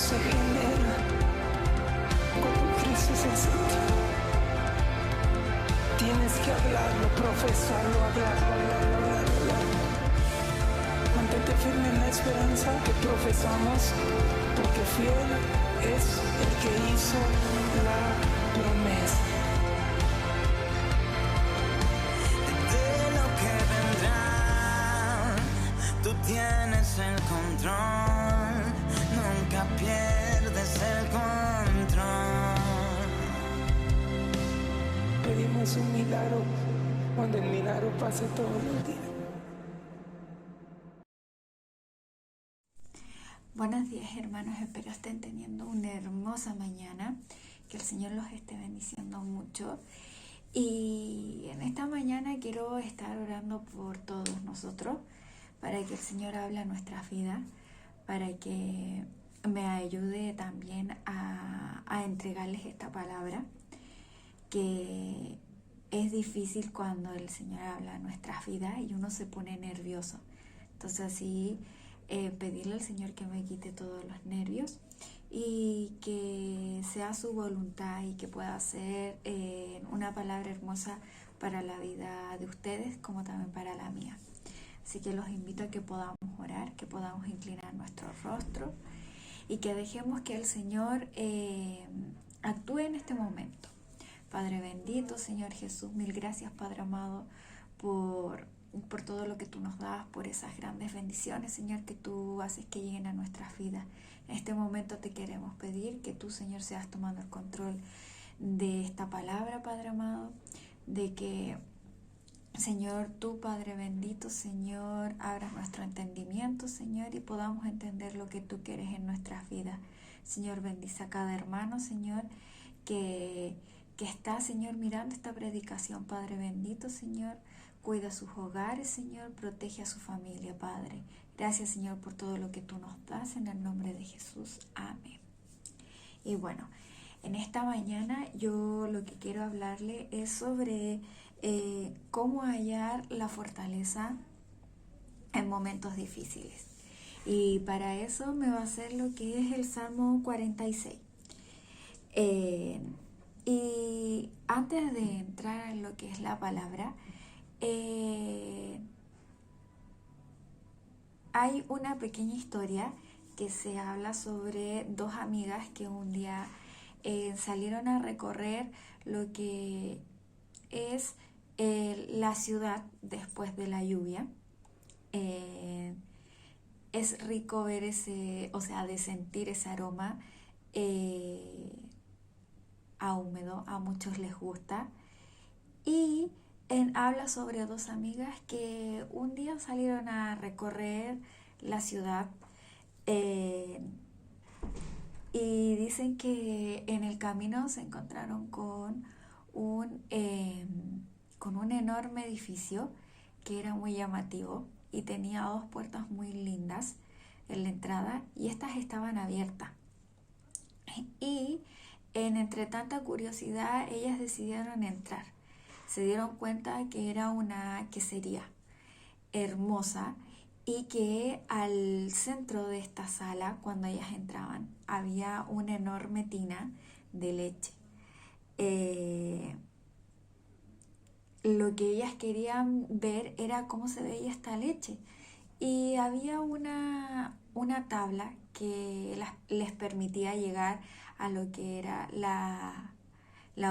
se genera cuando Cristo es el centro. Tienes que hablarlo, profesarlo, hablarlo. Mantente firme en la esperanza que profesamos, porque fiel es el que hizo la promesa. De lo que vendrá, tú tienes el control, nunca pierdes el control. Pedimos un milagro, donde el milagro pase todos los días. Buenos días, hermanos, espero estén teniendo una hermosa mañana, que el Señor los esté bendiciendo mucho. Y en esta mañana quiero estar orando por todos nosotros, para que el Señor hable a nuestras vidas, para que me ayude también a entregarles esta palabra, que es difícil cuando el Señor habla a nuestras vidas y uno se pone nervioso. Entonces así pedirle al Señor que me quite todos los nervios y que sea su voluntad y que pueda ser una palabra hermosa para la vida de ustedes como también para la mía. Así que los invito a que podamos orar, que podamos inclinar nuestro rostro y que dejemos que el Señor actúe en este momento. Padre bendito, Señor Jesús, mil gracias, Padre amado, por todo lo que tú nos das, por esas grandes bendiciones, Señor, que tú haces que lleguen a nuestras vidas. En este momento te queremos pedir que tú, Señor, seas tomando el control de esta palabra, Padre amado, de que, Señor, tú, Padre bendito, Señor, abras nuestro entendimiento, Señor, y podamos entender lo que tú quieres en nuestras vidas. Señor, bendice a cada hermano, Señor, que está, Señor, mirando esta predicación, Padre bendito, Señor. Cuida sus hogares, Señor, protege a su familia, Padre. Gracias, Señor, por todo lo que tú nos das, en el nombre de Jesús. Amén. Y bueno, en esta mañana yo lo que quiero hablarle es sobre cómo hallar la fortaleza en momentos difíciles. Y para eso me va a hacer lo que es el Salmo 46. Y antes de entrar en lo que es la palabra, hay una pequeña historia que se habla sobre dos amigas que un día salieron a recorrer lo que es la ciudad después de la lluvia. Es rico ver de sentir ese aroma a húmedo, a muchos les gusta. Y habla sobre dos amigas que un día salieron a recorrer la ciudad y dicen que en el camino se encontraron con un enorme edificio que era muy llamativo y tenía dos puertas muy lindas en la entrada y estas estaban abiertas. Y entre tanta curiosidad ellas decidieron entrar. Se dieron cuenta que era una quesería hermosa y que al centro de esta sala, cuando ellas entraban, había una enorme tina de leche. Lo que ellas querían ver era cómo se veía esta leche y había una tabla que les permitía llegar a lo que era la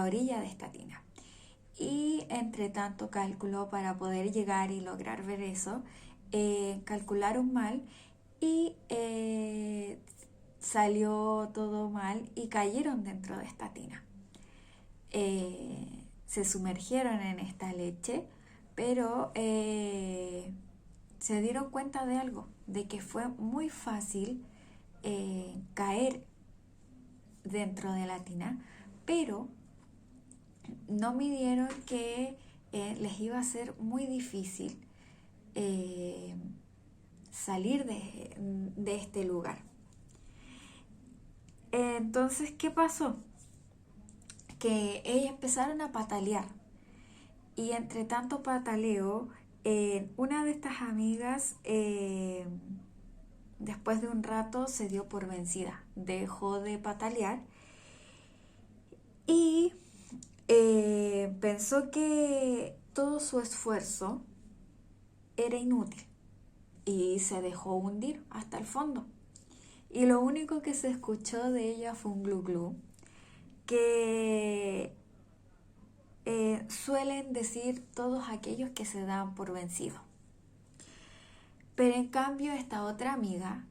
orilla de esta tina. Y entre tanto cálculo para poder llegar y lograr ver eso, calcularon mal y salió todo mal y cayeron dentro de esta tina. Se sumergieron en esta leche, pero se dieron cuenta de algo, de que fue muy fácil caer dentro de la tina, pero no midieron que les iba a ser muy difícil salir de este lugar. Entonces, ¿qué pasó? Que ellas empezaron a patalear y entre tanto pataleo, una de estas amigas después de un rato se dio por vencida, dejó de patalear y pensó que todo su esfuerzo era inútil y se dejó hundir hasta el fondo. Y lo único que se escuchó de ella fue un glu glu que suelen decir todos aquellos que se dan por vencidos. Pero en cambio esta otra amiga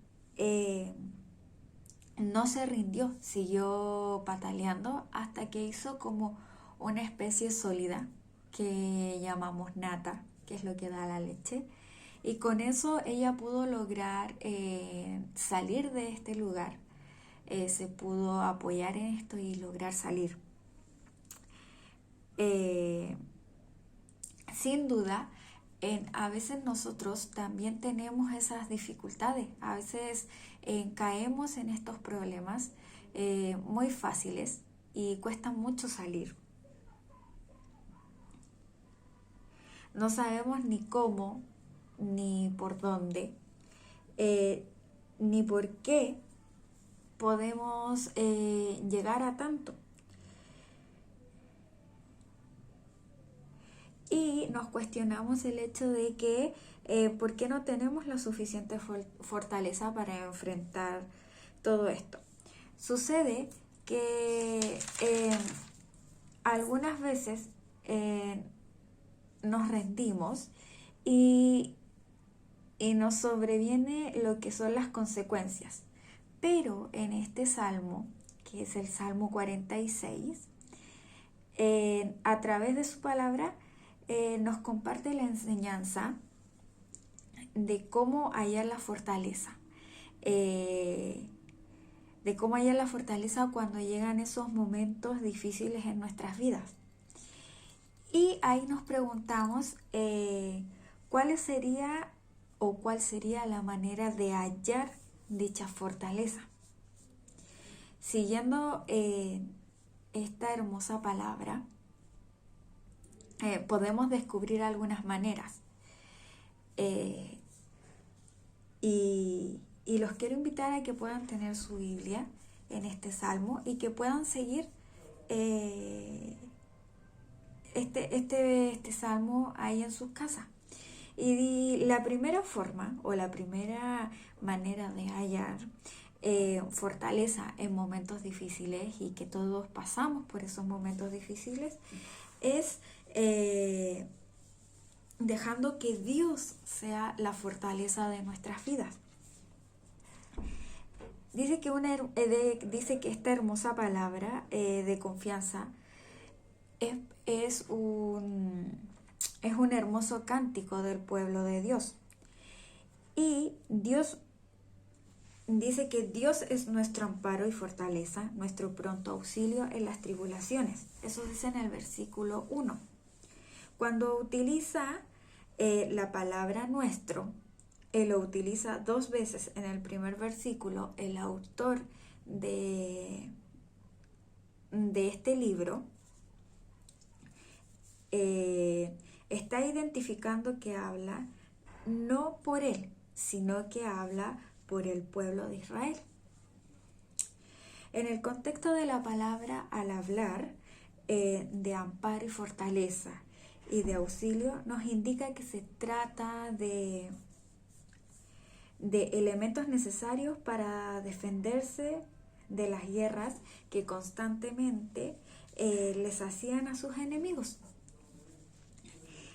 no se rindió, siguió pataleando hasta que hizo como una especie sólida que llamamos nata, que es lo que da la leche. Y con eso ella pudo lograr salir de este lugar, se pudo apoyar en esto y lograr salir. Sin duda, a veces nosotros también tenemos esas dificultades, a veces caemos en estos problemas muy fáciles y cuesta mucho salir. No sabemos ni cómo, ni por dónde, ni por qué podemos llegar a tanto. Y nos cuestionamos el hecho de que ¿por qué no tenemos la suficiente fortaleza para enfrentar todo esto? Sucede que algunas veces nos rendimos y nos sobreviene lo que son las consecuencias. Pero en este salmo, que es el Salmo 46, a través de su palabra nos comparte la enseñanza de cómo hallar la fortaleza. De cómo hallar la fortaleza cuando llegan esos momentos difíciles en nuestras vidas. Y ahí nos preguntamos cuál sería la manera de hallar dicha fortaleza. Siguiendo esta hermosa palabra, podemos descubrir algunas maneras. Y los quiero invitar a que puedan tener su Biblia en este salmo y que puedan seguir este salmo ahí en sus casas. Y la primera forma o la primera manera de hallar fortaleza en momentos difíciles, y que todos pasamos por esos momentos difíciles, es dejando que Dios sea la fortaleza de nuestras vidas. Dice que esta hermosa palabra de confianza es un hermoso cántico del pueblo de Dios. Y Dios dice que Dios es nuestro amparo y fortaleza, nuestro pronto auxilio en las tribulaciones. Eso dice en el versículo 1. Cuando utiliza la palabra nuestro, él lo utiliza 2 veces. En el primer versículo, el autor de este libro está identificando que habla no por él, sino que habla por el pueblo de Israel. En el contexto de la palabra, al hablar de amparo y fortaleza y de auxilio, nos indica que se trata de elementos necesarios para defenderse de las guerras que constantemente les hacían a sus enemigos.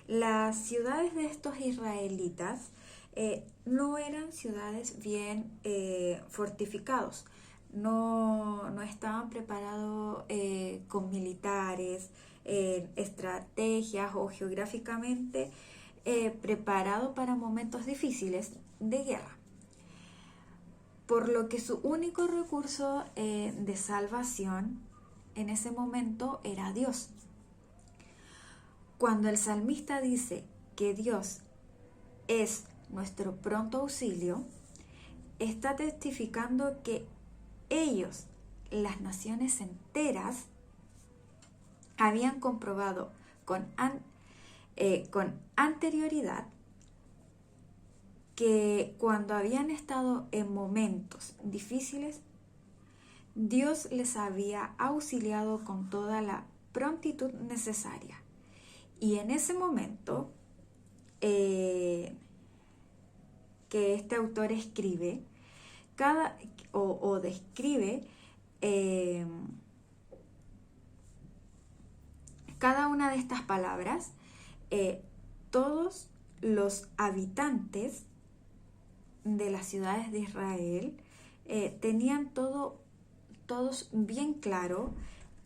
Las ciudades de estos israelitas no eran ciudades bien fortificados, no estaban preparados con militares, estrategias o geográficamente preparados para momentos difíciles de guerra. Por lo que su único recurso de salvación en ese momento era Dios. Cuando el salmista dice que Dios es nuestro pronto auxilio, está testificando que ellos, las naciones enteras, habían comprobado con anterioridad que cuando habían estado en momentos difíciles, Dios les había auxiliado con toda la prontitud necesaria. Y en ese momento que este autor escribe o describe cada una de estas palabras, todos los habitantes de las ciudades de Israel tenían todos bien claro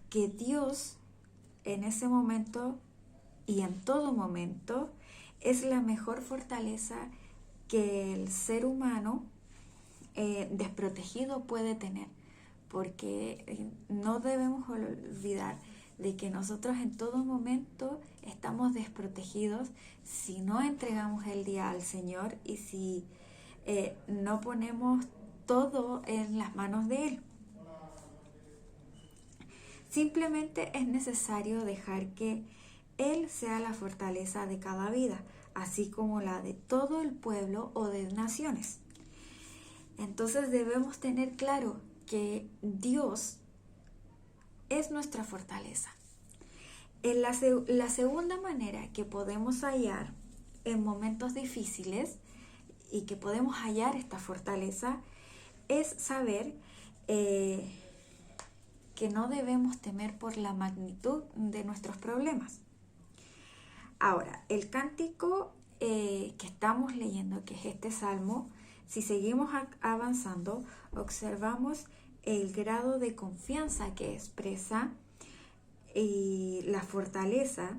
que Dios en ese momento y en todo momento es la mejor fortaleza que el ser humano desprotegido puede tener, porque no debemos olvidar de que nosotros en todo momento estamos desprotegidos si no entregamos el día al Señor y si no ponemos todo en las manos de Él. Simplemente es necesario dejar que Él sea la fortaleza de cada vida, así como la de todo el pueblo o de naciones. Entonces debemos tener claro que Dios es nuestra fortaleza. La segunda manera que podemos hallar en momentos difíciles y que podemos hallar esta fortaleza es saber que no debemos temer por la magnitud de nuestros problemas. Ahora, el cántico que estamos leyendo, que es este salmo, si seguimos avanzando, observamos el grado de confianza que expresa y la fortaleza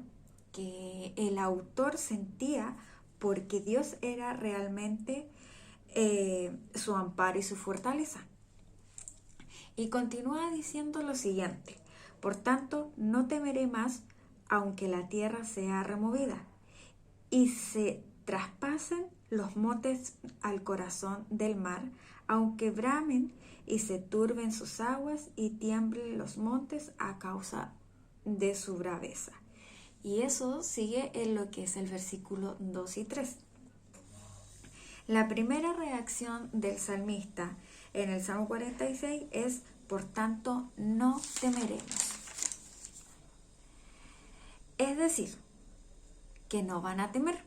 que el autor sentía porque Dios era realmente su amparo y su fortaleza. Y continúa diciendo lo siguiente: por tanto, no temeré más, aunque la tierra sea removida y se traspasen los montes al corazón del mar, aunque bramen y se turben sus aguas y tiemblen los montes a causa de su braveza. Y eso sigue en lo que es el versículo 2 y 3. La primera reacción del salmista en el Salmo 46 es: por tanto, no temeremos. Es decir, que no van a temer.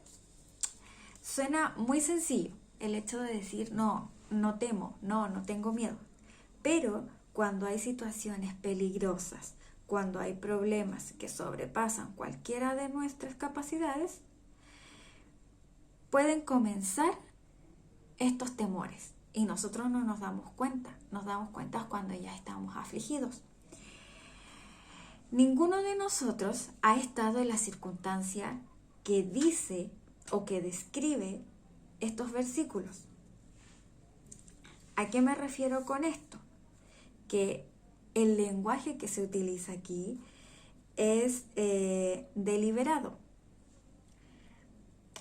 Suena muy sencillo el hecho de decir no temo, no tengo miedo. Pero cuando hay situaciones peligrosas, cuando hay problemas que sobrepasan cualquiera de nuestras capacidades, pueden comenzar estos temores y nosotros no nos damos cuenta cuando ya estamos afligidos. Ninguno de nosotros ha estado en la circunstancia que dice o que describe estos versículos. ¿A qué me refiero con esto? Que el lenguaje que se utiliza aquí es deliberado,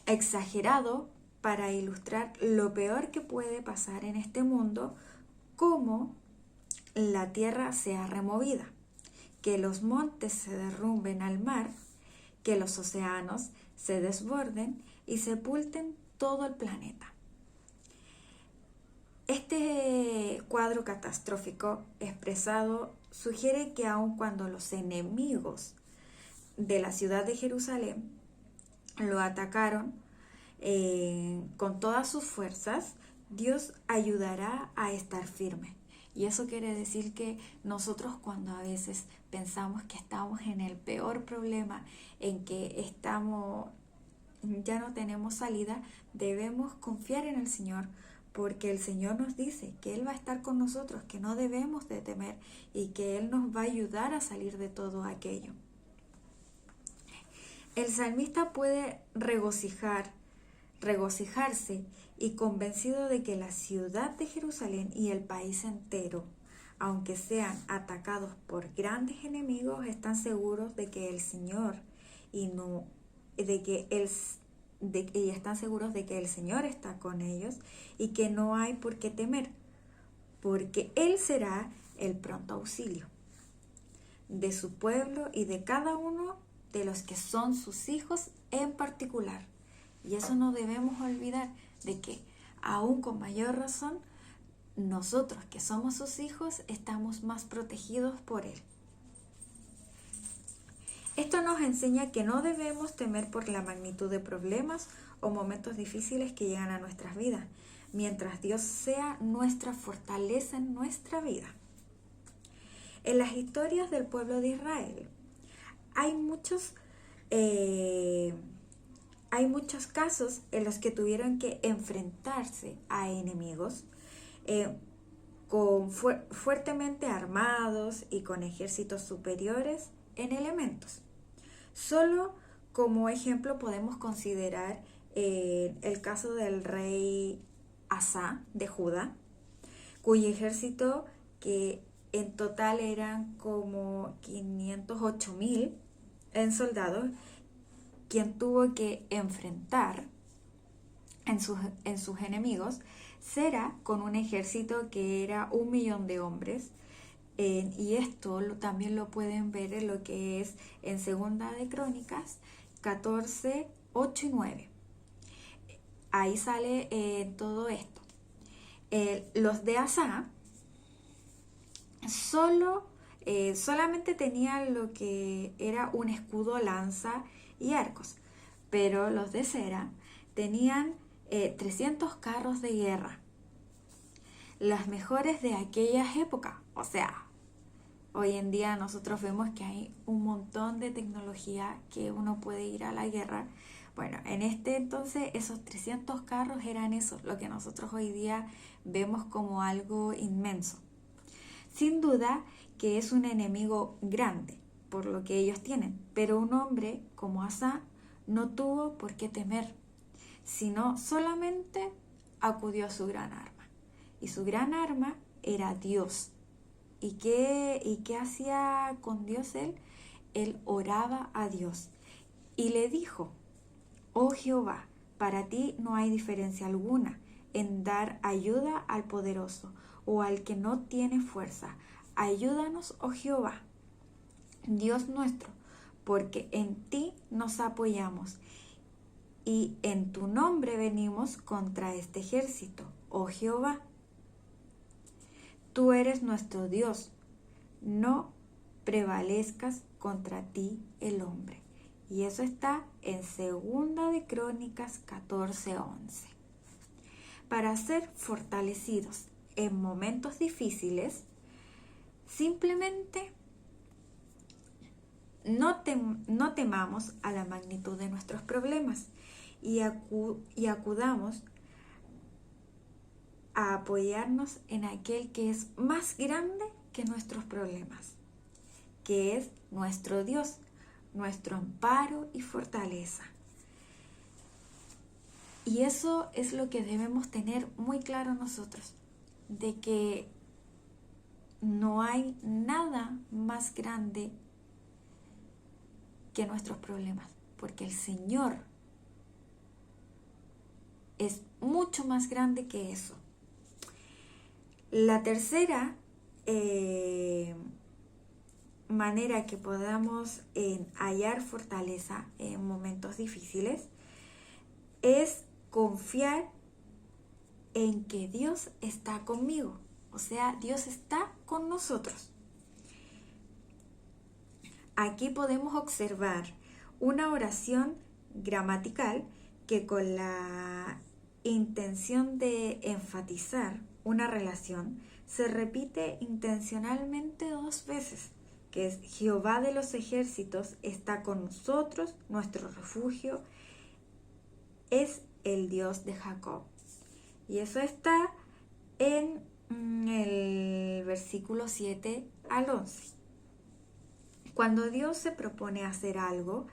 exagerado, para ilustrar lo peor que puede pasar en este mundo, como la tierra sea removida, que los montes se derrumben al mar, que los océanos se desborden y sepulten todo el planeta. Este cuadro catastrófico expresado sugiere que aun cuando los enemigos de la ciudad de Jerusalén lo atacaron con todas sus fuerzas, Dios ayudará a estar firme. Y eso quiere decir que nosotros, cuando a veces pensamos que estamos en el peor problema, en que ya no tenemos salida, debemos confiar en el Señor, porque el Señor nos dice que Él va a estar con nosotros, que no debemos de temer y que Él nos va a ayudar a salir de todo aquello. El salmista puede regocijarse y convencido de que la ciudad de Jerusalén y el país entero, aunque sean atacados por grandes enemigos, están seguros de que el Señor y están seguros de que el Señor está con ellos y que no hay por qué temer, porque Él será el pronto auxilio de su pueblo y de cada uno de los que son sus hijos en particular. Y eso no debemos olvidar, de que aún con mayor razón nosotros que somos sus hijos estamos más protegidos por Él. Esto nos enseña que no debemos temer por la magnitud de problemas o momentos difíciles que llegan a nuestras vidas, mientras Dios sea nuestra fortaleza en nuestra vida. En las historias del pueblo de Israel hay muchos casos en los que tuvieron que enfrentarse a enemigos fuertemente armados y con ejércitos superiores en elementos. Solo como ejemplo podemos considerar el caso del rey Asa de Judá, cuyo ejército, que en total eran como 508,000 en soldados, quien tuvo que enfrentar en sus enemigos, será con un ejército que era 1,000,000 de hombres. Y esto también lo pueden ver en lo que es en Segunda de Crónicas 14, 8 y 9. Ahí sale todo esto. Los de Asa solamente tenían lo que era un escudo, lanza y arcos, pero los de Zera tenían 300 carros de guerra, las mejores de aquellas épocas. O sea, hoy en día nosotros vemos que hay un montón de tecnología que uno puede ir a la guerra. Bueno, en este entonces esos 300 carros eran eso, lo que nosotros hoy día vemos como algo inmenso. Sin duda que es un enemigo grande por lo que ellos tienen, pero un hombre como Asa no tuvo por qué temer, sino solamente acudió a su gran arma. Y su gran arma era Dios. ¿Y qué hacía con Dios él? Él oraba a Dios y le dijo: oh Jehová, para ti no hay diferencia alguna en dar ayuda al poderoso o al que no tiene fuerza. Ayúdanos, oh Jehová, Dios nuestro, porque en ti nos apoyamos y en tu nombre venimos contra este ejército, oh Jehová. Tú eres nuestro Dios, no prevalezcas contra ti el hombre. Y eso está en Segunda de Crónicas 14:11. Para ser fortalecidos en momentos difíciles, simplemente no temamos a la magnitud de nuestros problemas y acudamos a apoyarnos en aquel que es más grande que nuestros problemas, que es nuestro Dios, nuestro amparo y fortaleza. Y eso es lo que debemos tener muy claro nosotros, de que no hay nada más grande que nuestros problemas, porque el Señor es mucho más grande que eso. La tercera manera que podamos hallar fortaleza en momentos difíciles es confiar en que Dios está conmigo. O sea, Dios está con nosotros. Aquí podemos observar una oración gramatical que, con la intención de enfatizar una relación, se repite intencionalmente 2 veces, que es: Jehová de los ejércitos está con nosotros, nuestro refugio es el Dios de Jacob. Y eso está en el versículo 7 al 11. Cuando Dios se propone hacer algo,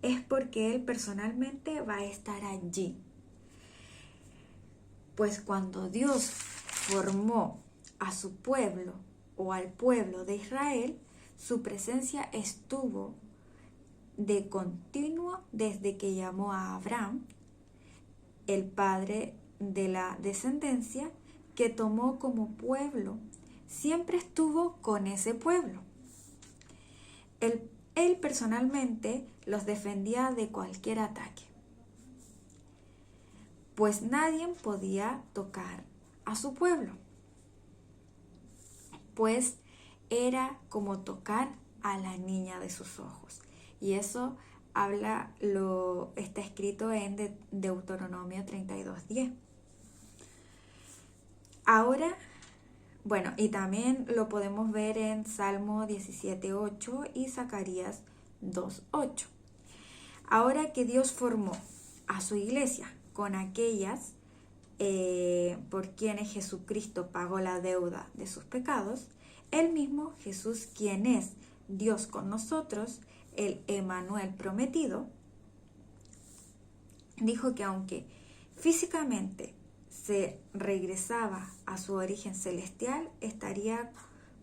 es porque Él personalmente va a estar allí. Pues cuando Dios formó a su pueblo o al pueblo de Israel, su presencia estuvo de continuo desde que llamó a Abraham, el padre de la descendencia que tomó como pueblo. Siempre estuvo con ese pueblo. Él personalmente los defendía de cualquier ataque, pues nadie podía tocar a su pueblo. pues era como tocar a la niña de sus ojos. Y eso está escrito en Deuteronomio 32:10. Ahora, bueno, y también lo podemos ver en Salmo 17:8 y Zacarías 2:8. Ahora que Dios formó a su iglesia con aquellas por quienes Jesucristo pagó la deuda de sus pecados, él mismo, Jesús, quien es Dios con nosotros, el Emmanuel prometido, dijo que aunque físicamente se regresaba a su origen celestial, estaría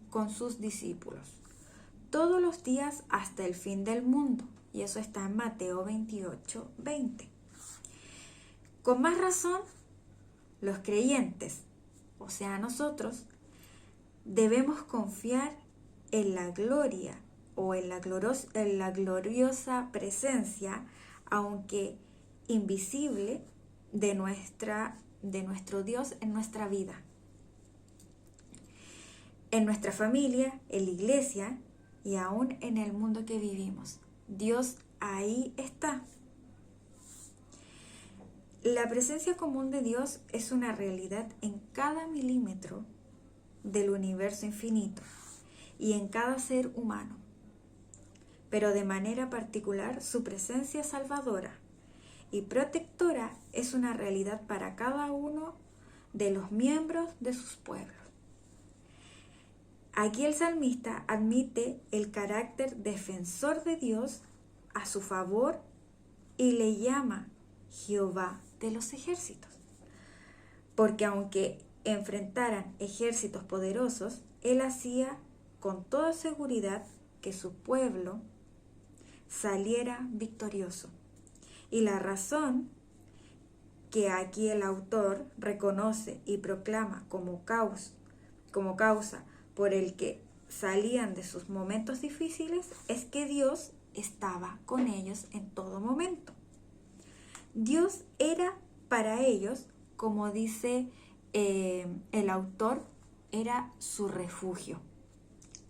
con sus discípulos todos los días hasta el fin del mundo. Y eso está en Mateo 28:20. Con más razón, los creyentes, o sea nosotros, debemos confiar en la gloria o en la gloriosa presencia, aunque invisible, de nuestro Dios en nuestra vida, en nuestra familia, en la iglesia y aún en el mundo que vivimos. Dios ahí está. La presencia común de Dios es una realidad en cada milímetro del universo infinito y en cada ser humano, pero de manera particular su presencia salvadora y protectora es una realidad para cada uno de los miembros de sus pueblos. Aquí el salmista admite el carácter defensor de Dios a su favor y le llama Jehová de los ejércitos, porque aunque enfrentaran ejércitos poderosos, él hacía con toda seguridad que su pueblo saliera victorioso. Y la razón que aquí el autor reconoce y proclama como causa por el que salían de sus momentos difíciles es que Dios estaba con ellos en todo momento. Dios era para ellos, como dice el autor, era su refugio.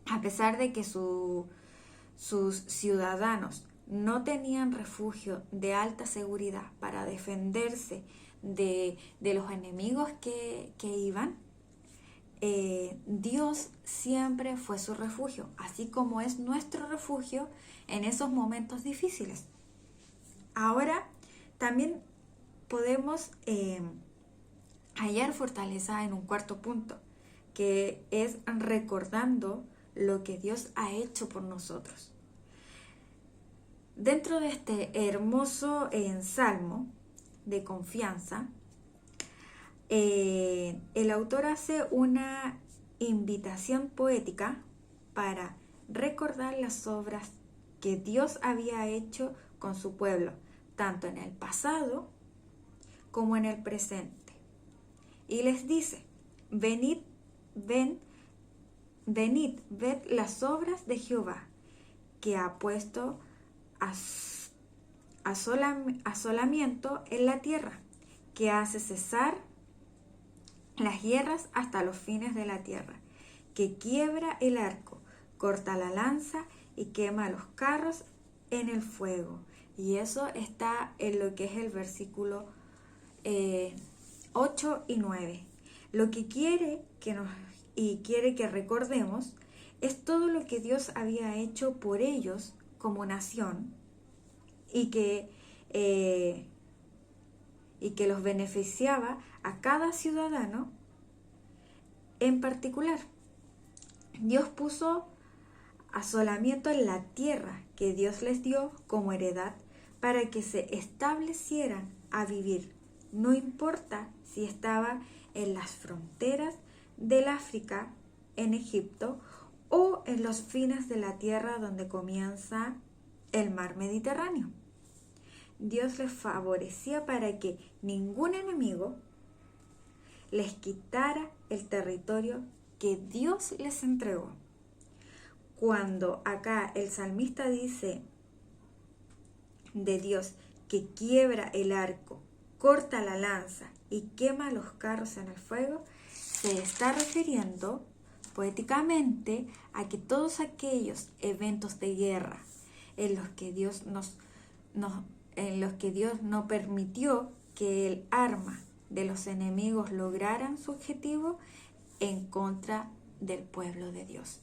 A pesar de que sus ciudadanos no tenían refugio de alta seguridad para defenderse de los enemigos que iban, Dios siempre fue su refugio, así como es nuestro refugio en esos momentos difíciles. Ahora también podemos hallar fortaleza en un cuarto punto, que es recordando lo que Dios ha hecho por nosotros. Dentro de este hermoso salmo de confianza, el autor hace una invitación poética para recordar las obras que Dios había hecho con su pueblo, tanto en el pasado como en el presente. Y les dice: venid, ved las obras de Jehová, que ha puesto asolamiento en la tierra, que hace cesar las guerras hasta los fines de la tierra, que quiebra el arco, corta la lanza y quema los carros en el fuego. Y eso está en lo que es el versículo 8 y 9. Lo que quiere que recordemos es todo lo que Dios había hecho por ellos como nación y que los beneficiaba a cada ciudadano en particular. Dios puso asolamiento en la tierra que Dios les dio como heredad para que se establecieran a vivir, no importa si estaba en las fronteras del África, en Egipto, o en los fines de la tierra donde comienza el mar Mediterráneo. Dios les favorecía para que ningún enemigo les quitara el territorio que Dios les entregó. Cuando acá el salmista dice de Dios que quiebra el arco, corta la lanza y quema los carros en el fuego, se está refiriendo poéticamente a que todos aquellos eventos de guerra en los que Dios no permitió que el arma de los enemigos lograran su objetivo en contra del pueblo de Dios.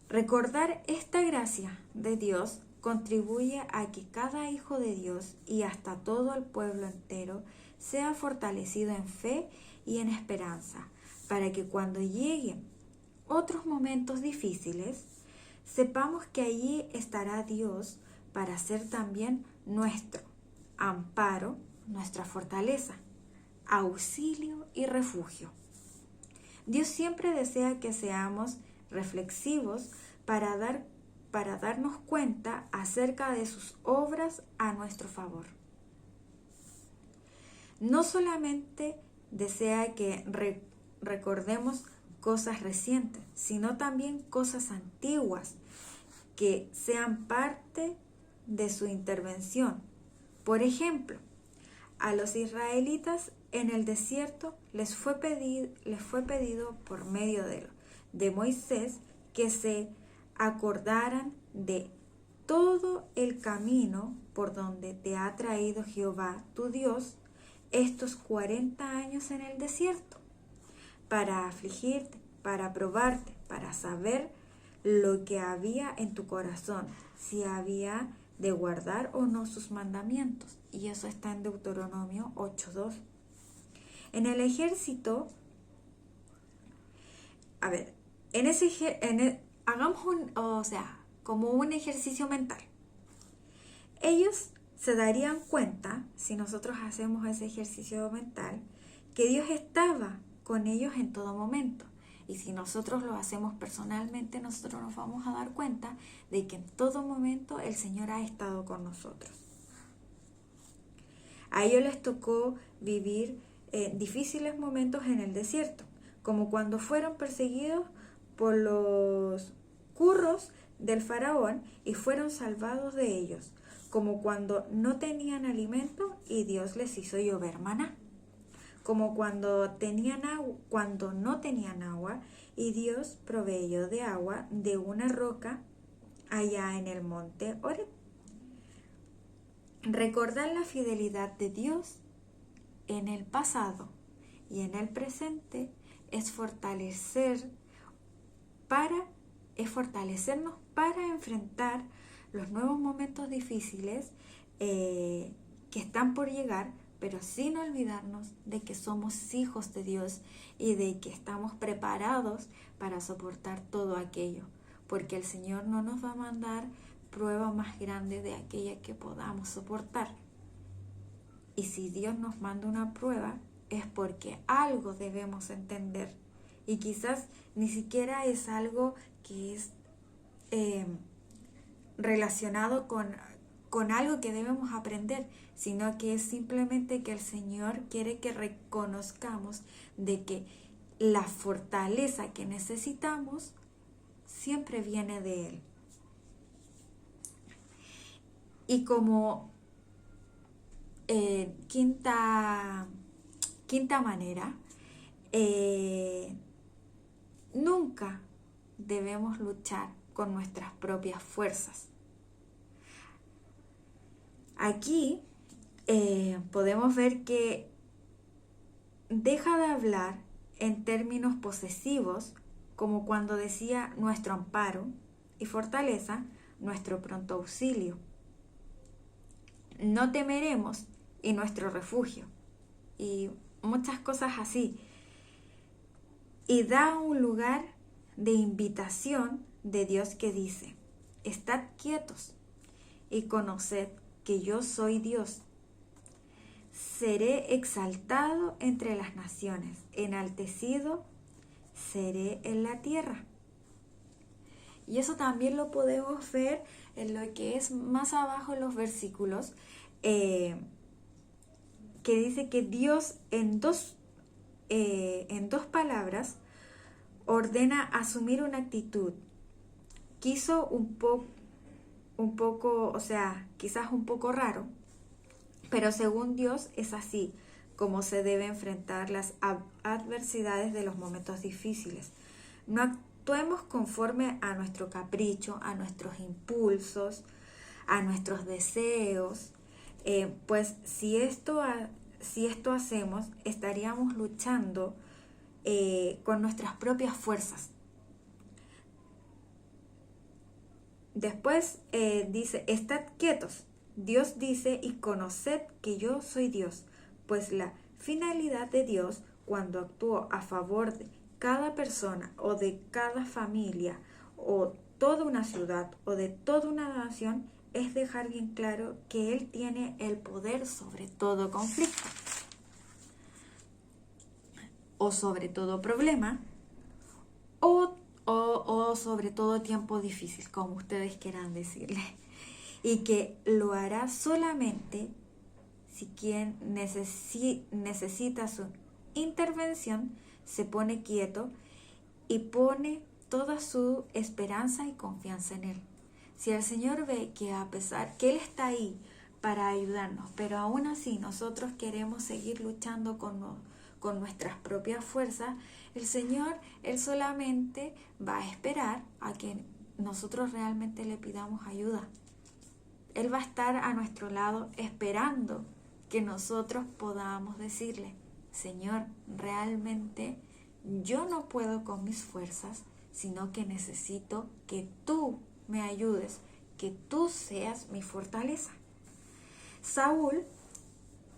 Recordar esta gracia de Dios contribuye a que cada hijo de Dios y hasta todo el pueblo entero sea fortalecido en fe y en esperanza, para que cuando lleguen otros momentos difíciles, sepamos que allí estará Dios para ser también nuestro amparo, nuestra fortaleza, auxilio y refugio. Dios siempre desea que seamos reflexivos para darnos cuenta acerca de sus obras a nuestro favor. No solamente desea que recordemos cosas recientes, sino también cosas antiguas que sean parte de su intervención. Por ejemplo, a los israelitas en el desierto les fue pedido por medio de Moisés que se acordaran de todo el camino por donde te ha traído Jehová tu Dios estos 40 años en el desierto, para afligirte, para probarte, para saber lo que había en tu corazón, si había de guardar o no sus mandamientos. Y eso está en Deuteronomio 8:2. En el ejército, hagamos como un ejercicio mental. Ellos se darían cuenta, si nosotros hacemos ese ejercicio mental, que Dios estaba con ellos en todo momento. Y si nosotros lo hacemos personalmente, nosotros nos vamos a dar cuenta de que en todo momento el Señor ha estado con nosotros. A ellos les tocó vivir difíciles momentos en el desierto, como cuando fueron perseguidos por los curros del faraón y fueron salvados de ellos, como cuando no tenían alimento y Dios les hizo llover maná, como cuando no tenían agua y Dios proveyó de agua de una roca allá en el monte Horeb. Recordar la fidelidad de Dios en el pasado y en el presente es fortalecernos para enfrentar los nuevos momentos difíciles que están por llegar, pero sin olvidarnos de que somos hijos de Dios y de que estamos preparados para soportar todo aquello, porque el Señor no nos va a mandar prueba más grande de aquella que podamos soportar. Y si Dios nos manda una prueba, es porque algo debemos entender. Y quizás ni siquiera es algo que es relacionado con algo que debemos aprender, sino que es simplemente que el Señor quiere que reconozcamos de que la fortaleza que necesitamos siempre viene de Él. Y como quinta manera, nunca debemos luchar con nuestras propias fuerzas. Aquí podemos ver que deja de hablar en términos posesivos, como cuando decía nuestro amparo y fortaleza, nuestro pronto auxilio. No temeremos y nuestro refugio. Y muchas cosas así. Y da un lugar de invitación de Dios que dice: estad quietos y conoced que yo soy Dios. Seré exaltado entre las naciones, enaltecido seré en la tierra. Y eso también lo podemos ver en lo que es más abajo en los versículos, que dice que Dios en dos palabras ordena asumir una actitud. Quiso un poco, quizás un poco raro, pero según Dios es así como se debe enfrentar las adversidades de los momentos difíciles. No actuemos conforme a nuestro capricho, a nuestros impulsos, a nuestros deseos, pues si esto hacemos, estaríamos luchando con nuestras propias fuerzas. Después dice, estad quietos. Dios dice, y conoced que yo soy Dios. Pues la finalidad de Dios, cuando actuó a favor de cada persona o de cada familia o toda una ciudad o de toda una nación, es dejar bien claro que Él tiene el poder sobre todo conflicto o sobre todo problema o sobre todo tiempo difícil, como ustedes quieran decirle, y que lo hará solamente si quien necesita su intervención se pone quieto y pone toda su esperanza y confianza en Él. Si el Señor ve que a pesar que Él está ahí para ayudarnos, pero aún así nosotros queremos seguir luchando con nuestras propias fuerzas, el Señor, Él solamente va a esperar a que nosotros realmente le pidamos ayuda. Él va a estar a nuestro lado esperando que nosotros podamos decirle, Señor, realmente yo no puedo con mis fuerzas, sino que necesito que tú me ayudes, que tú seas mi fortaleza. Saúl,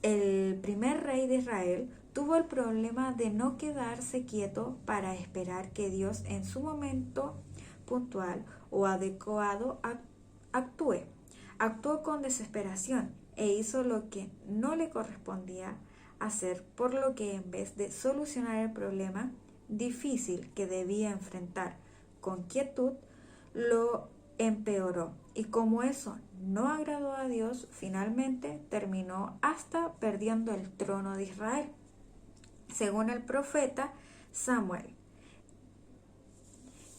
el primer rey de Israel, tuvo el problema de no quedarse quieto para esperar que Dios en su momento puntual o adecuado actúe. Actuó con desesperación e hizo lo que no le correspondía hacer, por lo que en vez de solucionar el problema difícil que debía enfrentar con quietud, lo empeoró. Y como eso no agradó a Dios, finalmente terminó hasta perdiendo el trono de Israel, según el profeta Samuel.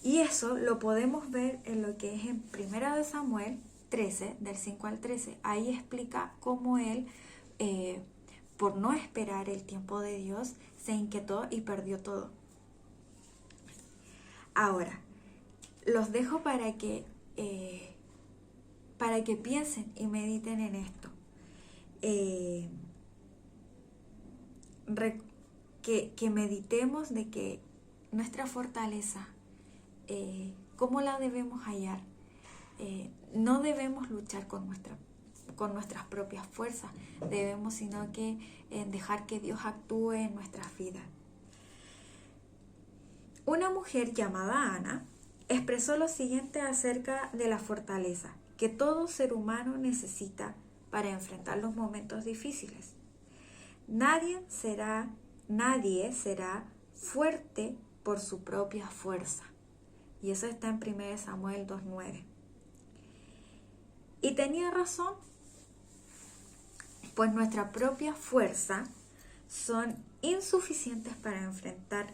Y eso lo podemos ver en lo que es en 1 de Samuel 13, del 5 al 13. Ahí explica cómo él, por no esperar el tiempo de Dios, se inquietó y perdió todo. Ahora, los dejo para que piensen y mediten en esto. Que meditemos de que nuestra fortaleza, cómo la debemos hallar. No debemos luchar con nuestras propias fuerzas, debemos sino que dejar que Dios actúe en nuestras vidas. Una mujer llamada Ana expresó lo siguiente acerca de la fortaleza que todo ser humano necesita para enfrentar los momentos difíciles. Nadie será fuerte por su propia fuerza. Y eso está en 1 Samuel 2:9. Y tenía razón, pues nuestra propia fuerza son insuficientes para enfrentar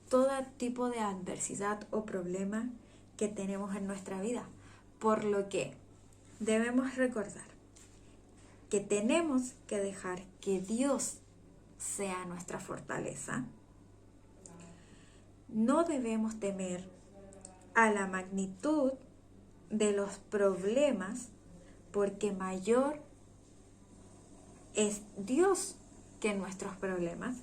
todo tipo de adversidad o problema que tenemos en nuestra vida. Por lo que debemos recordar que tenemos que dejar que Dios sea nuestra fortaleza. No debemos temer a la magnitud de los problemas, porque mayor es Dios que nuestros problemas.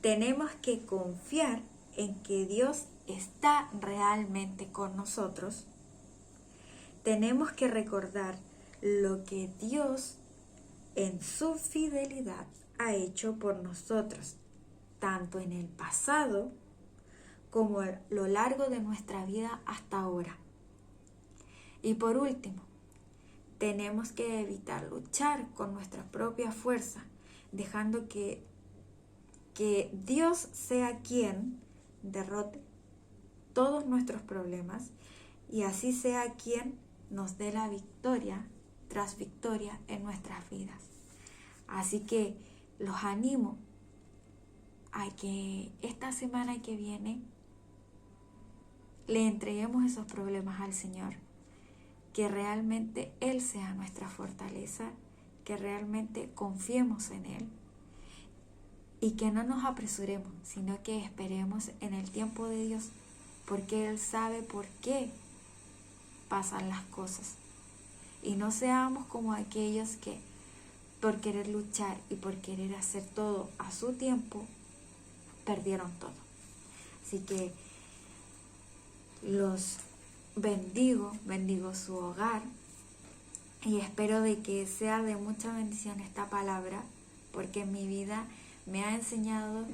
Tenemos que confiar en que Dios está realmente con nosotros. Tenemos que recordar lo que Dios en su fidelidad ha hecho por nosotros, tanto en el pasado como a lo largo de nuestra vida hasta ahora. Y por último, tenemos que evitar luchar con nuestra propia fuerza, dejando que Dios sea quien derrote todos nuestros problemas y así sea quien nos dé la victoria tras victoria en nuestras vidas. Así que los animo a que esta semana que viene le entreguemos esos problemas al Señor, que realmente Él sea nuestra fortaleza, que realmente confiemos en Él y que no nos apresuremos, sino que esperemos en el tiempo de Dios, porque Él sabe por qué pasan las cosas. Y no seamos como aquellos que por querer luchar y por querer hacer todo a su tiempo, perdieron todo. Así que los bendigo su hogar y espero de que sea de mucha bendición esta palabra, porque en mi vida me ha enseñado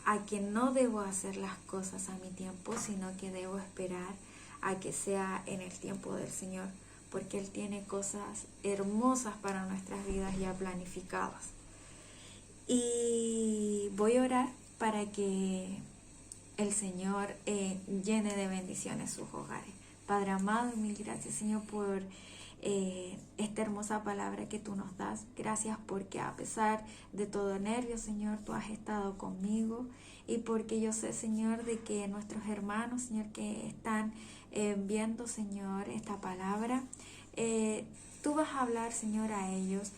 a que no debo hacer las cosas a mi tiempo, sino que debo esperar a que sea en el tiempo del Señor, porque Él tiene cosas hermosas para nuestras vidas ya planificadas. Y voy a orar para que el Señor llene de bendiciones sus hogares. Padre amado, mil gracias, Señor, por esta hermosa palabra que tú nos das. Gracias porque a pesar de todo nervio, Señor, tú has estado conmigo, y porque yo sé, Señor, de que nuestros hermanos, Señor, que están viendo, Señor, esta palabra, tú vas a hablar, Señor, a ellos.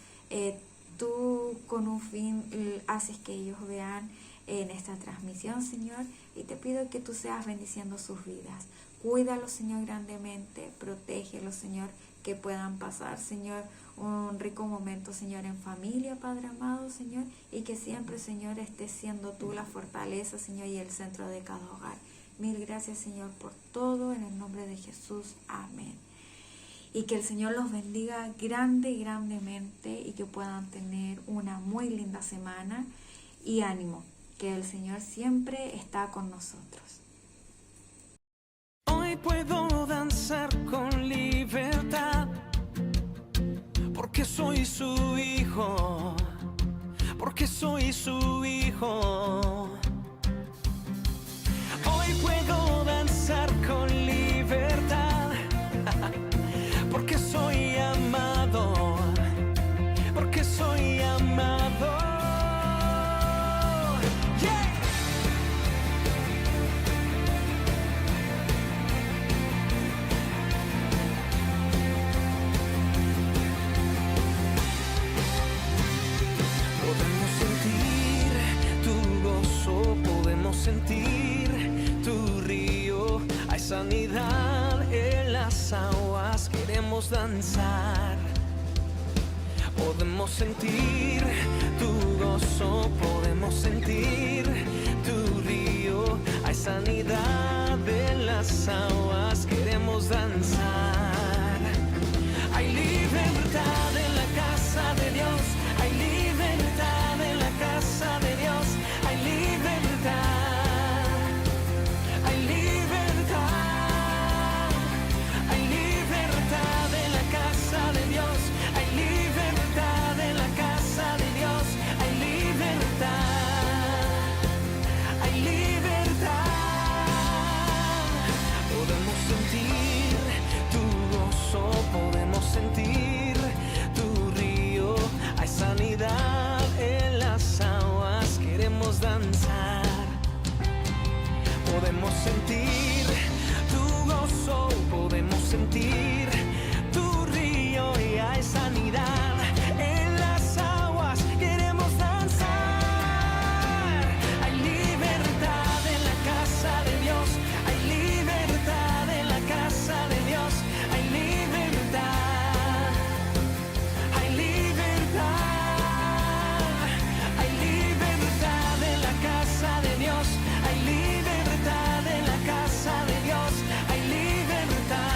Tú con un fin haces que ellos vean en esta transmisión, Señor, y te pido que tú seas bendiciendo sus vidas. Cuídalos, Señor, grandemente, protégelos, Señor, que puedan pasar, Señor, un rico momento, Señor, en familia, Padre amado, Señor, y que siempre, Señor, estés siendo tú la fortaleza, Señor, y el centro de cada hogar. Mil gracias, Señor, por todo, en el nombre de Jesús. Amén. Y que el Señor los bendiga grandemente, y que puedan tener una muy linda semana, y ánimo, que el Señor siempre está con nosotros. Hoy puedo danzar con libertad, porque soy su hijo, porque soy su hijo. Hoy puedo danzar con libertad, porque soy amado, porque soy amado. Yeah. Podemos sentir tu gozo, podemos sentir tu río. Hay sanidad en las aguas, queremos danzar. Podemos sentir tu gozo, podemos sentir tu río. Hay sanidad en las aguas, queremos danzar. Hay libertad en la casa de Dios, hay libertad en la casa de Dios, hay libertad, hay libertad, hay libertad en la casa de Dios, hay libertad en la casa de Dios, hay libertad, hay libertad. Podemos sentir tu gozo, podemos sentir tu río. Hay sanidad en las aguas, queremos danzar. Podemos sentir tu gozo, podemos sentir tu río, y hay sanidad en las aguas, queremos danzar. Hay libertad en la casa de Dios, hay libertad en la casa de Dios, hay libertad, hay libertad, hay libertad en la casa de Dios, hay libertad en la casa de Dios, hay libertad.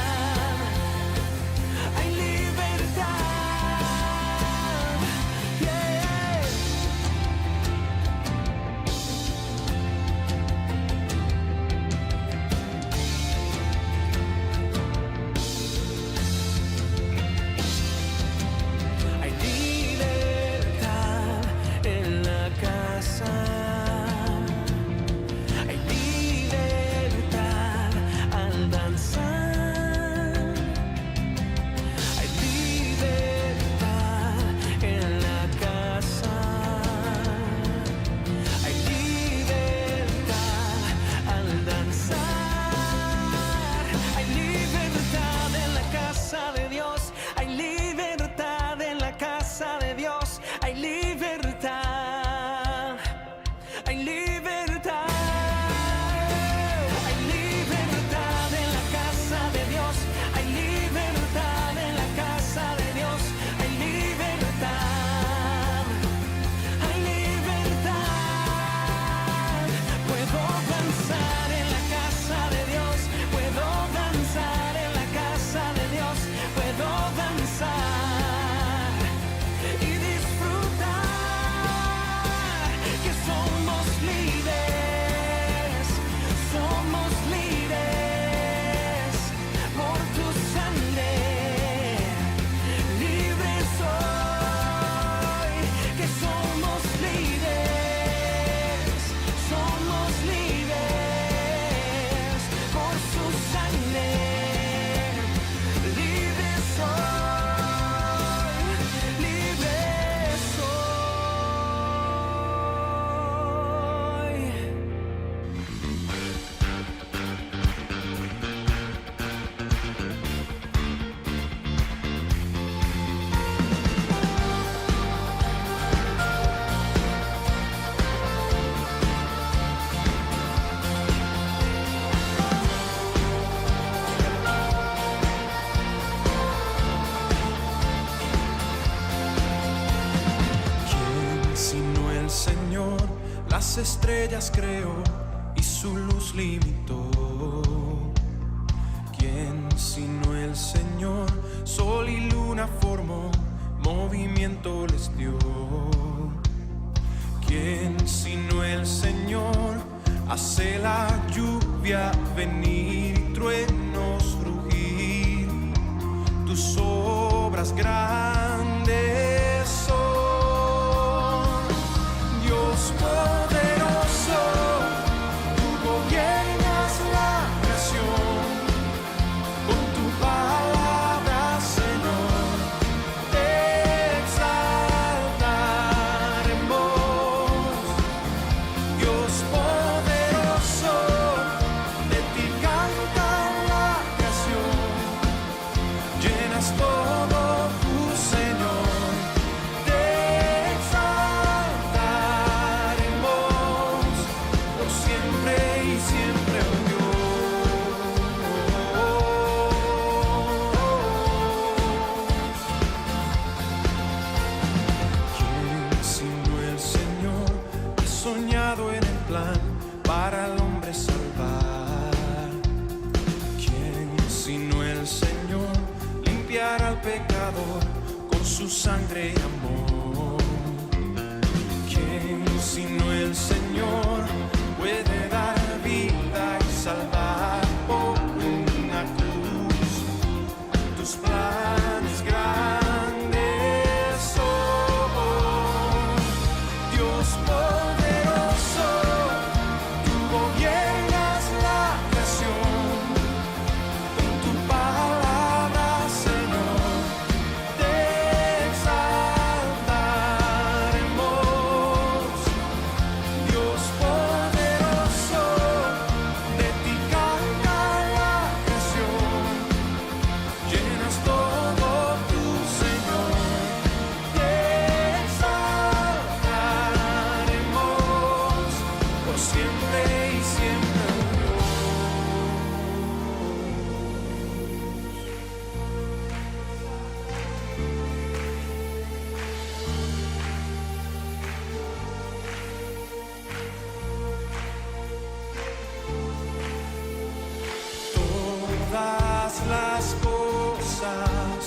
Las estrellas creó y su luz limitó. ¿Quién sino el Señor? Sol y luna formó, movimiento les dio. ¿Quién sino el Señor? Hace la lluvia venir y truenos rugir. Tus obras grandes son, Dios poderoso. Tú gobiernas la creación, con tu palabra, Señor, te exaltaremos. Dios poderoso, de ti canta la creación, llenas todo tu Señor, te exaltaremos por siempre y siempre, oh Dios. ¿Quién sino el Señor ha soñado en el plan para el hombre salvar? ¿Quién sino el Señor limpiará al pecador con su sangre y amor? ¿Quién sino el Señor puede dar vida y salvar por una cruz? Tus planes grandes son, Dios poderoso. Tú gobiernas la creación, con tu palabra, Señor, te exaltaremos. Dios poderoso, de ti canta la creación, llenas todo tu Señor, te exaltaremos por siempre y siempre, oh Dios. Todas las cosas